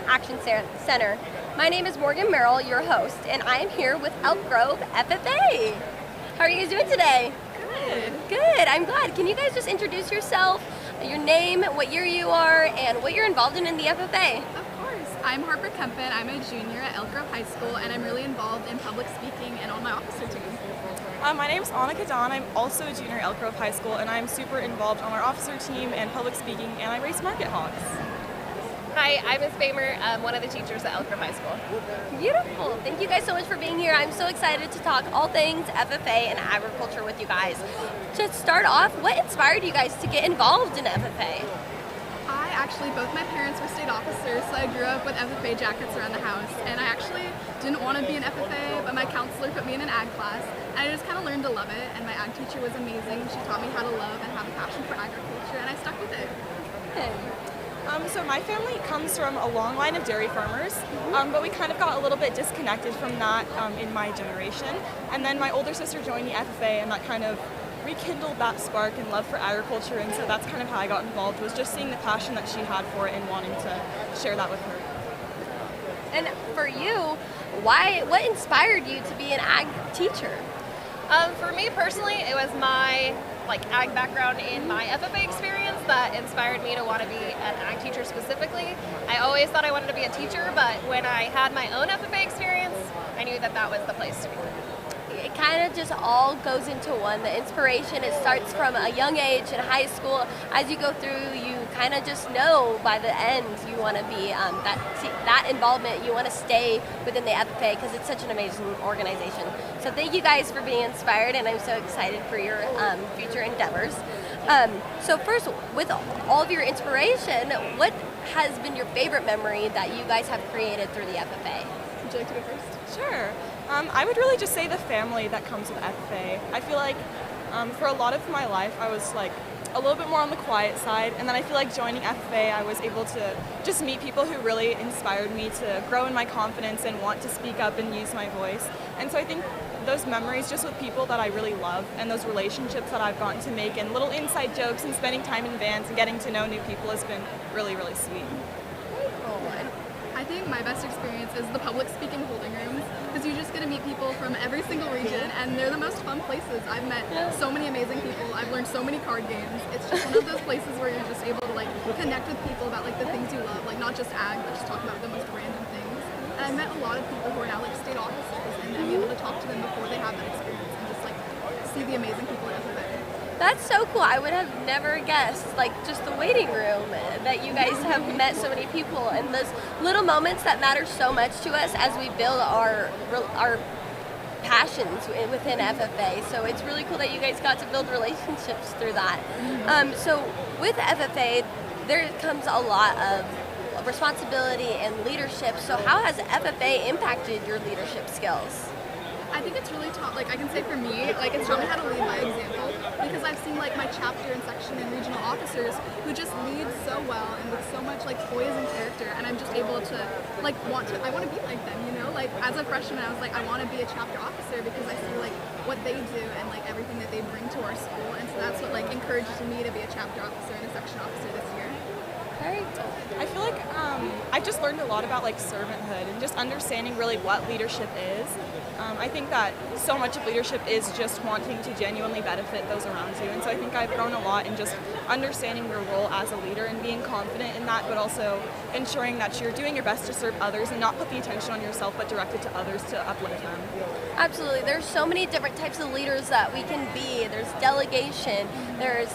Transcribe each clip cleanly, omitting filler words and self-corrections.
Action Center. My name is Morgan Merrill, your host, and I am here with Elk Grove FFA. How are you guys doing today? Good. Good, I'm glad. Can you guys just introduce yourself, your name, what year you are, and what you're involved in the FFA? Of course. I'm Harper Kempin. I'm a junior at Elk Grove High School, and I'm really involved in public speaking and on my officer team. My name is Annika Dawn. I'm also a junior at Elk Grove High School, and I'm super involved on our officer team and public speaking, and I race market hogs. Hi, I'm Ms. Famer, one of the teachers at Elk Grove High School. Beautiful. Thank you guys so much for being here. I'm so excited to talk all things FFA and agriculture with you guys. To start off, what inspired you guys to get involved in FFA? Both my parents were state officers, so I grew up with FFA jackets around the house, and I actually didn't want to be an FFA, but my counselor put me in an ag class, and I just kind of learned to love it, and my ag teacher was amazing. She taught me how to love and have a passion for agriculture, and I stuck with it. So my family comes from a long line of dairy farmers, but we kind of got a little bit disconnected from that in my generation, and then my older sister joined the FFA, and that kind of rekindled that spark and love for agriculture, and so that's kind of how I got involved, was just seeing the passion that she had for it and wanting to share that with her. And for you, what inspired you to be an ag teacher? For me personally, it was my ag background in my FFA experience that inspired me to want to be an ag teacher specifically. I always thought I wanted to be a teacher, but when I had my own FFA experience, I knew that was the place to be. It kind of just all goes into one. The inspiration, it starts from a young age in high school. As you go through, you kind of just know by the end you want to be that involvement. You want to stay within the FFA because it's such an amazing organization. So thank you guys for being inspired, and I'm so excited for your future endeavors. So first, with all of your inspiration, what has been your favorite memory that you guys have created through the FFA? Would you like to go first? Sure. I would really just say the family that comes with FFA. I feel like for a lot of my life I was a little bit more on the quiet side, and then I feel like joining FFA I was able to just meet people who really inspired me to grow in my confidence and want to speak up and use my voice. And so I think those memories just with people that I really love and those relationships that I've gotten to make and little inside jokes and spending time in vans and getting to know new people has been really, really sweet. I think my best experience is the public speaking holding rooms, because you just get to meet people from every single region, and they're the most fun places. I've met so many amazing people. I've learned so many card games. It's just one of those places where you're just able to connect with people about the things you love, not just ag, but just talk about the most random things. And I met a lot of people who are now state officers, and I'm able to talk to them before they have that experience and just see the amazing people in FFA. That's so cool. I would have never guessed, just the waiting room, that you guys have met so many people, and those little moments that matter so much to us as we build our passions within FFA. So it's really cool that you guys got to build relationships through that. So with FFA, there comes a lot of responsibility and leadership. So how has FFA impacted your leadership skills? I think it's really taught, I can say for me, it's taught me how to lead by example, because I've seen my chapter and section and regional officers who just lead so well and with so much poise and character, and I'm just able to I want to be like them, as a freshman I was I want to be a chapter officer because I see what they do and everything that they bring to our school, and so that's what encourages me to be a chapter officer and a section officer this year. I feel like I've just learned a lot about servanthood and just understanding really what leadership is. I think that so much of leadership is just wanting to genuinely benefit those around you, and so I think I've grown a lot in just understanding your role as a leader and being confident in that, but also ensuring that you're doing your best to serve others and not put the attention on yourself but direct it to others to uplift them. Absolutely. There's so many different types of leaders that we can be. There's delegation, there's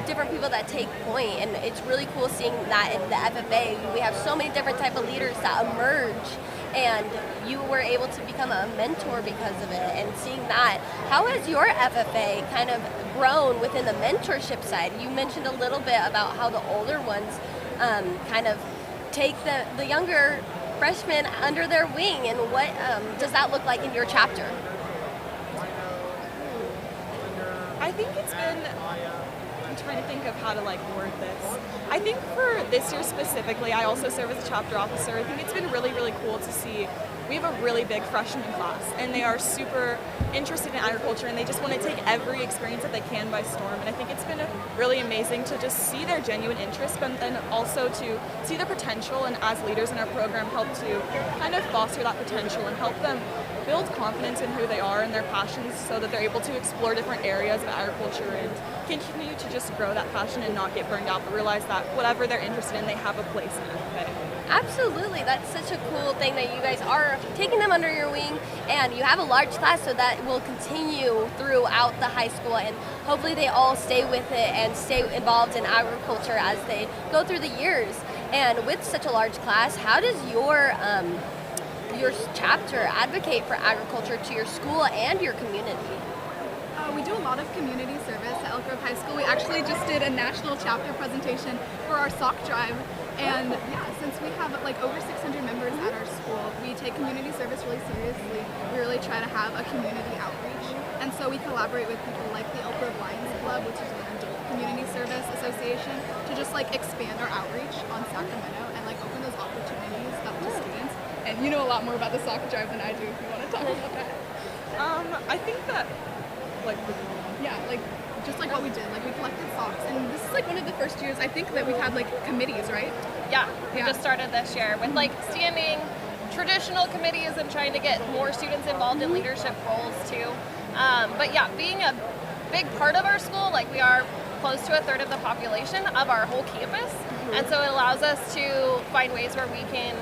different people that take point, and it's really cool seeing that in the FFA. We have so many different type of leaders that emerge, and you were able to become a mentor because of it, and seeing that. How has your FFA kind of grown within the mentorship side? You mentioned a little bit about how the older ones kind of take the younger freshmen under their wing, and what does that look like in your chapter? I think it's been, I'm trying to think of how to word this. I think for this year specifically, I also serve as a chapter officer. I think it's been really, really cool to see. We have a really big freshman class, and they are super interested in agriculture, and they just want to take every experience that they can by storm. And I think it's been a really amazing to just see their genuine interest, but then also to see their potential, and as leaders in our program help to kind of foster that potential and help them build confidence in who they are and their passions so that they're able to explore different areas of agriculture and continue to just grow that passion and not get burned out, but realize that whatever they're interested in, they have a place in it. Absolutely, that's such a cool thing that you guys are taking them under your wing, and you have a large class, so that will continue throughout the high school, and hopefully they all stay with it and stay involved in agriculture as they go through the years. And with such a large class, how does your chapter advocate for agriculture to your school and your community? We do a lot of community service at Elk Grove High School. We actually just did a national chapter presentation for our sock drive. And yeah, since we have like over 600 members at our school, we take community service really seriously. We really try to have a community outreach. And so we collaborate with people like the Elk Grove Lions Club, which is an adult community service association, to just like expand our outreach on Sacramento and like open those opportunities up to students. And you know a lot more about the sock drive than I do if you want to talk about that. I think that just like what we did, like we collected socks, and this is like one of the first years I think that we've had like committees, right? Yeah, we just started this year with like standing traditional committees and trying to get more students involved in leadership roles too. But yeah, being a big part of our school, like we are close to a third of the population of our whole campus, and so it allows us to find ways where we can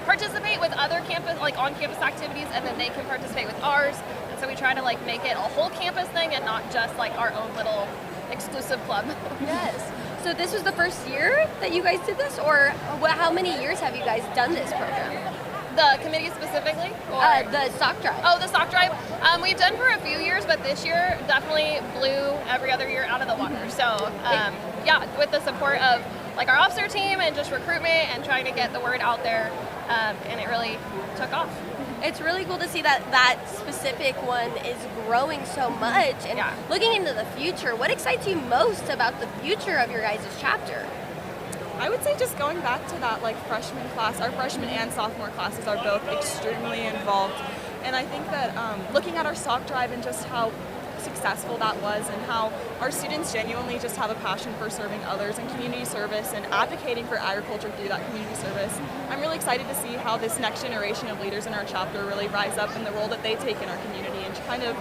participate with other campus, like on-campus activities, and then they can participate with ours. And so we try to like make it a whole campus thing and not just like our own little exclusive club. Yes. So this was the first year that you guys did this, or how many years have you guys done this program? The committee specifically? Or the sock drive. Oh, the sock drive. We've done for a few years, but this year definitely blew every other year out of the water. So yeah, with the support of like our officer team and just recruitment and trying to get the word out there, and it really took off. It's really cool to see that that specific one is growing so much. And looking into the future, what excites you most about the future of your guys' chapter? I would say just going back to that like freshman class, our freshman and sophomore classes are both extremely involved. And I think that looking at our sock drive and just how successful that was and how our students genuinely just have a passion for serving others and community service and advocating for agriculture through that community service. I'm really excited to see how this next generation of leaders in our chapter really rise up in the role that they take in our community and kind of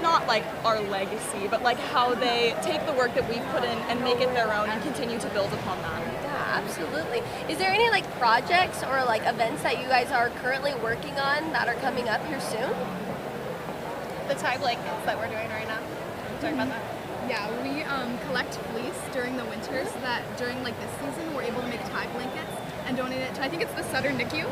not like our legacy, but like how they take the work that we've put in and make it their own and continue to build upon that. Yeah, absolutely. Is there any like projects or like events that you guys are currently working on that are coming up here soon? The tie blankets that we're doing right now. Talking about that. Yeah, we collect fleece during the winter so that during like this season we're able to make tie blankets and donate it to, I think it's the Southern NICU.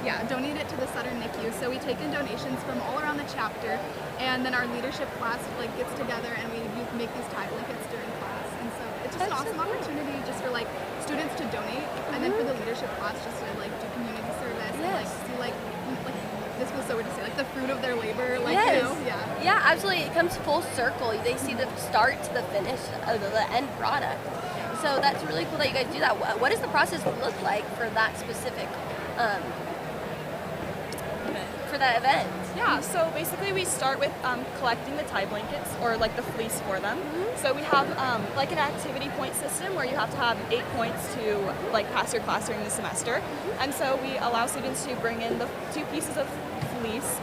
Yeah, donate it to the Southern NICU. So we take in donations from all around the chapter, and then our leadership class like gets together and we make these tie blankets during class. And so it's just an awesome opportunity just for like students to donate, and then for the leadership class just to like do community service and like see like this feels so weird to say, like the fruit of their labor, like you know, yeah, absolutely. It comes full circle. They see the start to the finish of the end product. So that's really cool that you guys do that. What does the process look like for that specific for that event? Yeah, so basically we start with collecting the tie blankets or like the fleece for them. So we have like an activity point system where you have to have 8 points to like pass your class during the semester. And so we allow students to bring in the 2 pieces of fleece,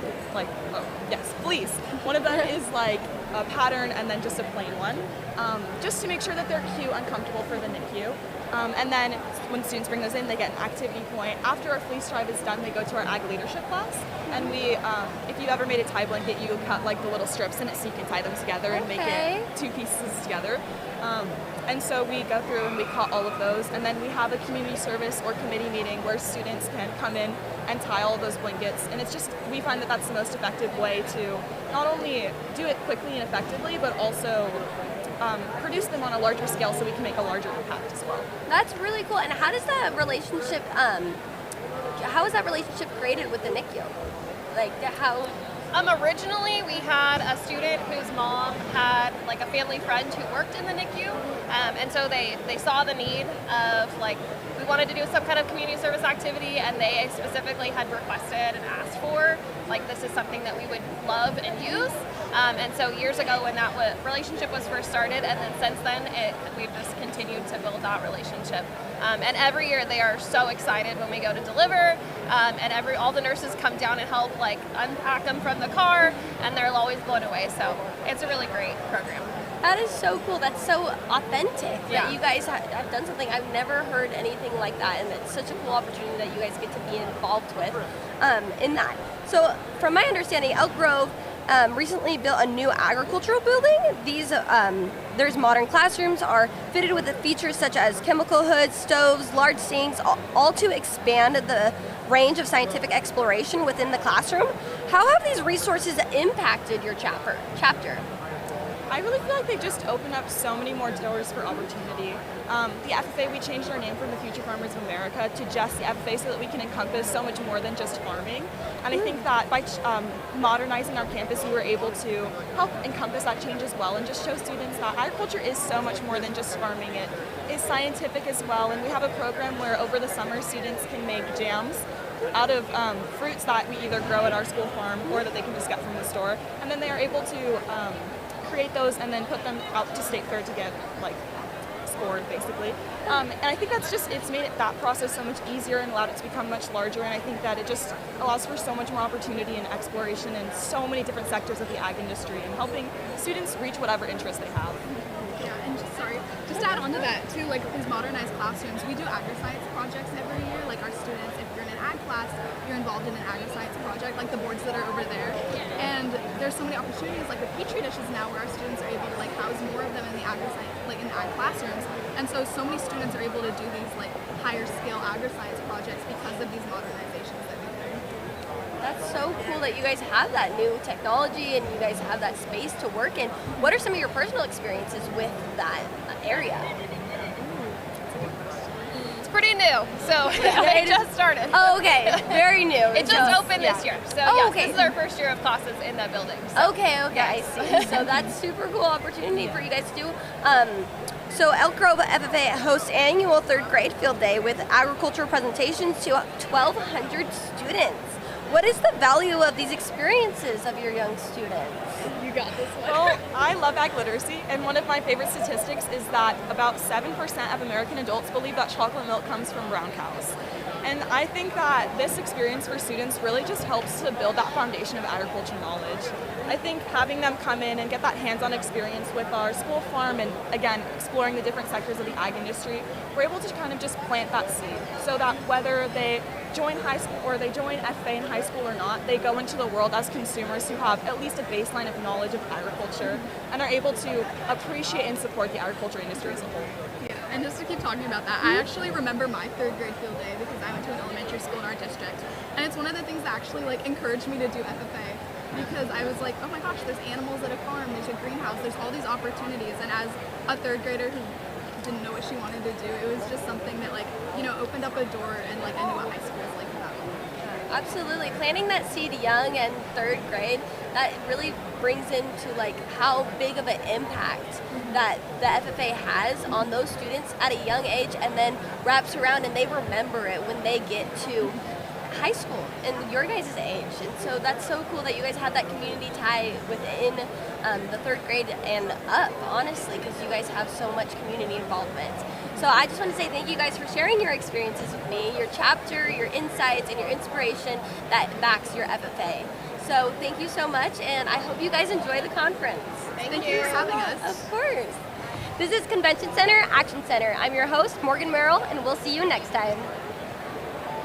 fleece. One of them is like a pattern and then just a plain one, just to make sure that they're cute and comfortable for the NICU. And then when students bring those in, they get an activity point. After our fleece drive is done, they go to our ag leadership class. And we, if you ever made a tie blanket, you cut like the little strips in it so you can tie them together and make it 2 pieces together. And so we go through and we cut all of those. And then we have a community service or committee meeting where students can come in and tie all of those blankets. And it's just, we find that that's the most effective way to not only do it quickly and effectively, but also produce them on a larger scale so we can make a larger impact as well. That's really cool. And how does that relationship, how is that relationship created with the NICU? Like how? Originally we had a student whose mom had like a family friend who worked in the NICU, and so they saw the need of like, we wanted to do some kind of community service activity, and they specifically had requested and asked for like, this is something that we would love and use. And so years ago when that relationship was first started, and then since then we've just continued to build that relationship. And every year they are so excited when we go to deliver, and all the nurses come down and help like unpack them from the car, and they're always blown away. So it's a really great program. That is so cool. That's so authentic Yeah. that you guys have done something. I've never heard anything like that, and it's such a cool opportunity that you guys get to be involved with in that. So, from my understanding, Elk Grove recently built a new agricultural building. These there's modern classrooms are fitted with the features such as chemical hoods, stoves, large sinks, all to expand the range of scientific exploration within the classroom. How have these resources impacted your chapter? I really feel like they just open up so many more doors for opportunity. The FFA, we changed our name from the Future Farmers of America to just the FFA so that we can encompass so much more than just farming. And I think that by modernizing our campus, we were able to help encompass that change as well and just show students that agriculture is so much more than just farming. It is scientific as well. And we have a program where over the summer students can make jams out of fruits that we either grow at our school farm or that they can just get from the store. And then they are able to create those and then put them out to state fair to get like scored basically. And I think it's made that process so much easier and allowed it to become much larger, and I think that it just allows for so much more opportunity and exploration in so many different sectors of the ag industry and helping students reach whatever interest they have. Yeah, and just to add on to that too, like these modernized classrooms, we do agri-science projects every year. Like our students, if you're in an ag class, you're involved in an agri-science project, like the boards that are over there. And there's so many opportunities, like with petri dishes now, where our students are able to like house more of them in the agri-science, like in the ag classrooms. And so many students are able to do these like higher scale agri-science projects because of these modernizations that we do. That's so cool that you guys have that new technology and you guys have that space to work in. What are some of your personal experiences with that area? It's pretty new, so it just started. Oh, okay. Very new. It just opened this year, so okay. this is our first year of classes in that building. So. Okay, I see. So that's super cool opportunity for you guys to do. So Elk Grove FFA hosts annual third grade field day with agricultural presentations to 1,200 students. What is the value of these experiences of your young students? You got this one. Well, I love ag literacy, and one of my favorite statistics is that about 7% of American adults believe that chocolate milk comes from brown cows. And I think that this experience for students really just helps to build that foundation of agriculture knowledge. I think having them come in and get that hands-on experience with our school farm and, again, exploring the different sectors of the ag industry, we're able to kind of just plant that seed so that whether they join high school or they join FFA in high school or not, they go into the world as consumers who have at least a baseline of knowledge of agriculture and are able to appreciate and support the agriculture industry as a whole. Yeah, and just to keep talking about that, I actually remember my third grade field day because I went to an elementary school in our district, and it's one of the things that actually like encouraged me to do FFA because I was like, oh my gosh, there's animals at a farm, there's a greenhouse, there's all these opportunities, and as a third grader who didn't know what she wanted to do, it was just something that like, you know, opened up a door, and like I knew what high school was like for that one. Absolutely. Planting that seed young and third grade, that really brings into like how big of an impact that the FFA has on those students at a young age, and then wraps around and they remember it when they get to high school and your guys' age. And so that's so cool that you guys have that community tie within the third grade and up, honestly, because you guys have so much community involvement. So I just want to say thank you guys for sharing your experiences with me, your chapter, your insights, and your inspiration that backs your FFA. So thank you so much, and I hope you guys enjoy the conference. Thank you for having us. Of course. This is Convention Center, Action Center. I'm your host, Morgan Merrill, and we'll see you next time.